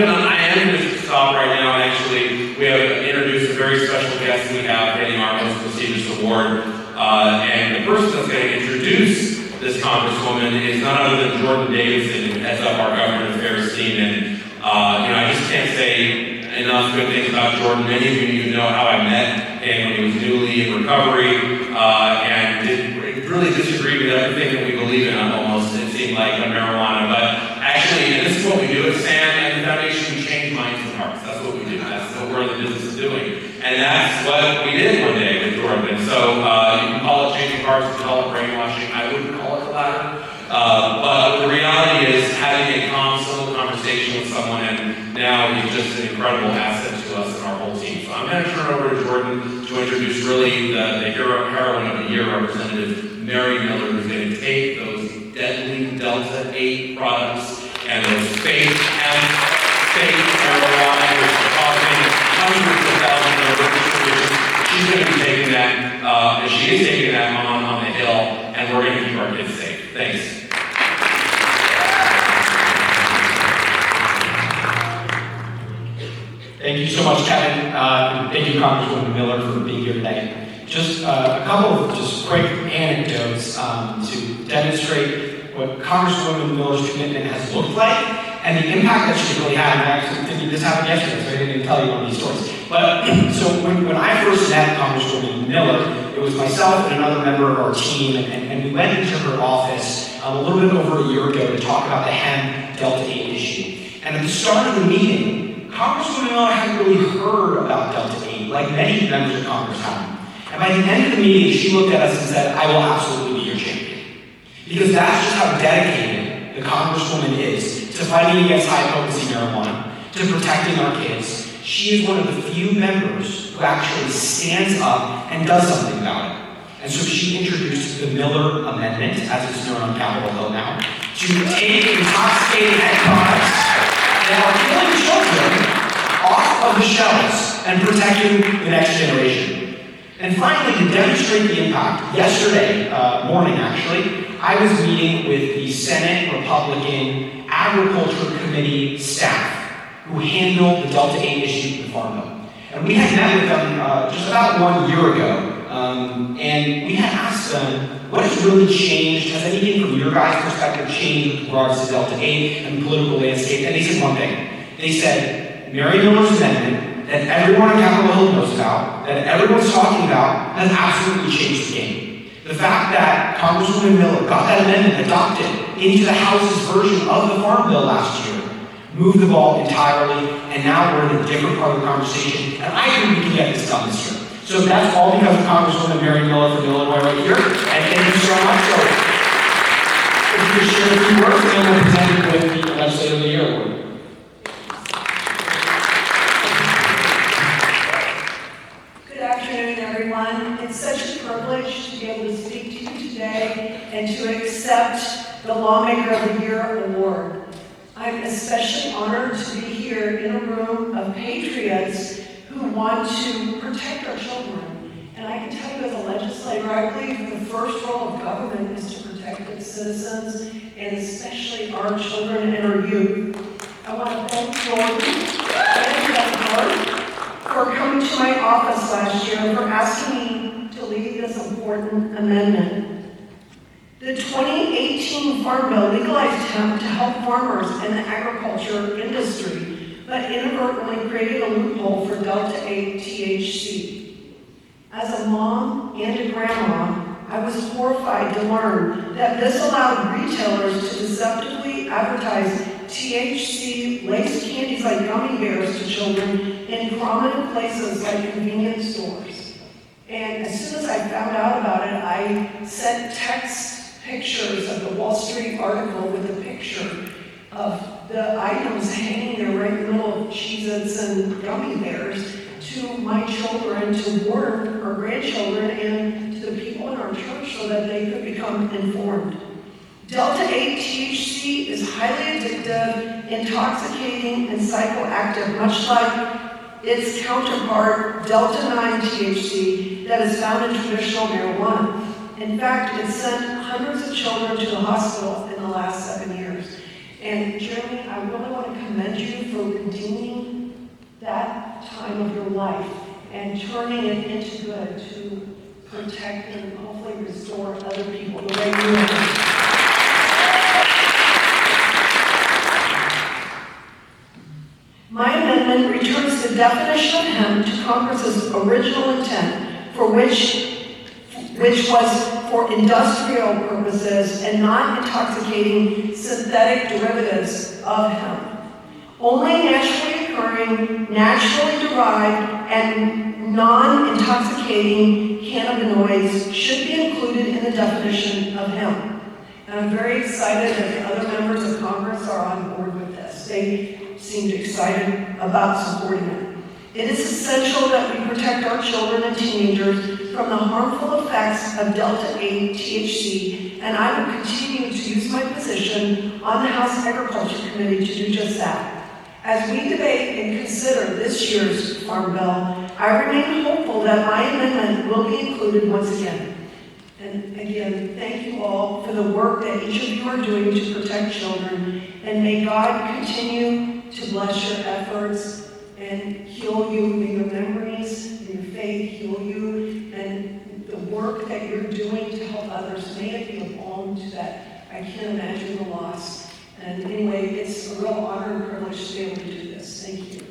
am going to stop right now, and actually, we have introduced a very special guest we have getting our most prestigious award. And the person that's going to introduce this Congresswoman is none other than Jordan Davidson, who heads up our government affairs team. And I just can't say enough good things about Jordan. Many of you know how I met him when he was newly in recovery, and really disagreed with everything that we believe in, almost, it seemed like, on marijuana. But actually, and this is what we do at SAM and the Foundation, we change minds and hearts. That's what we do. That's what we're in the business of doing. And that's what we did one day with Jordan. So you can call it changing hearts, you can call it brainwashing. I wouldn't call it the latter. But the reality is having a calm, civil conversation with someone, and now he's just an incredible asset to us and our whole team. So I'm going to turn it over to Jordan to introduce really the heroine of the year, Representative Mary Miller, who's going to take those deadly Delta 8 products and those fake marijuana, which are costing hundreds of thousands of dollars. She's going to be taking that, and she is taking that on the Hill, and we're going to keep our kids safe. Thanks. Thank you so much, Kevin. Thank you, Congresswoman Miller, for being here today. Just a couple of quick anecdotes to demonstrate what Congresswoman Miller's commitment has looked like and the impact that she's really had. And I actually think this happened yesterday, so I didn't even tell you one of these stories. But so when I first met Congresswoman Miller, it was myself and another member of our team, and we went into her office a little bit over a year ago to talk about the hemp Delta 8 issue. And at the start of the meeting, Congresswoman Miller hadn't really heard about Delta 8, like many members of Congress hadn't. And by the end of the meeting, she looked at us and said, "I will absolutely be your champion." Because that's just how dedicated the Congresswoman is to fighting against high-potency marijuana, to protecting our kids. She is one of the few members who actually stands up and does something about it. And so she introduced the Miller Amendment, as it's known on Capitol Hill now, to take intoxicating hemp products that are killing children off of the shelves and protecting the next generation. And finally, to demonstrate the impact, yesterday morning actually, I was meeting with the Senate Republican Agriculture Committee staff who handled the Delta 8 issue in the Farm Bill. And we had met with them just about 1 year ago, and we had asked them, what has really changed? Has anything from your guys' perspective changed with regards to Delta 8 and the political landscape? And they said one thing. They said, Mary Miller's amendment, that everyone on Capitol Hill knows about, that everyone's talking about, has absolutely changed the game. The fact that Congresswoman Miller got that amendment adopted into the House's version of the Farm Bill last year moved the ball entirely, and now we're in a different part of the conversation, and I think we can get this done this year. So that's all because of Congresswoman Mary Miller from Illinois right here, and thank you so much. So if you could share a few words, and then we'll present you with the Legislator of the Year award. It's such a privilege to be able to speak to you today and to accept the Lawmaker of the Year award. I'm especially honored to be here in a room of patriots who want to protect our children. And I can tell you as a legislator, I believe the first role of government is to protect its citizens, and especially our children and our youth. I want to thank Jordan and Doug for coming to my office last year and for asking me to lead this important amendment. The 2018 Farm Bill legalized hemp to help farmers and the agriculture industry, but inadvertently created a loophole for Delta 8 THC. As a mom and a grandma, I was horrified to learn that this allowed retailers to deceptively advertise THC-laced candies like gummy bears to children in prominent places like convenience stores. And as soon as I found out about it, I sent text pictures of the Wall Street article with a picture of the items hanging there right in the middle of Cheez-Its and gummy bears to my children, to warn our grandchildren, and to the people in our church so that they could become informed. Delta 8 THC is highly addictive, intoxicating, and psychoactive, much like its counterpart, Delta 9 THC, that is found in traditional marijuana. In fact, it sent hundreds of children to the hospital in the last 7 years. And Jeremy, I really want to commend you for redeeming that time of your life and turning it into good to protect and hopefully restore other people the way you are. My amendment returns the definition of hemp to Congress's original intent, for which was for industrial purposes and not intoxicating synthetic derivatives of hemp. Only naturally occurring, naturally derived, and non-intoxicating cannabinoids should be included in the definition of hemp. And I'm very excited that the other members of Congress are on board with this. They seemed excited about supporting it. It is essential that we protect our children and teenagers from the harmful effects of Delta-8 THC, and I will continue to use my position on the House Agriculture Committee to do just that. As we debate and consider this year's Farm Bill, I remain hopeful that my amendment will be included once again. And again, thank you all for the work that each of you are doing to protect children, and may God continue to bless your efforts and heal you. May your memories, may your faith heal you, and the work that you're doing to help others, may it be a balm to that. I can't imagine the loss. And anyway, it's a real honor and privilege to be able to do this. Thank you.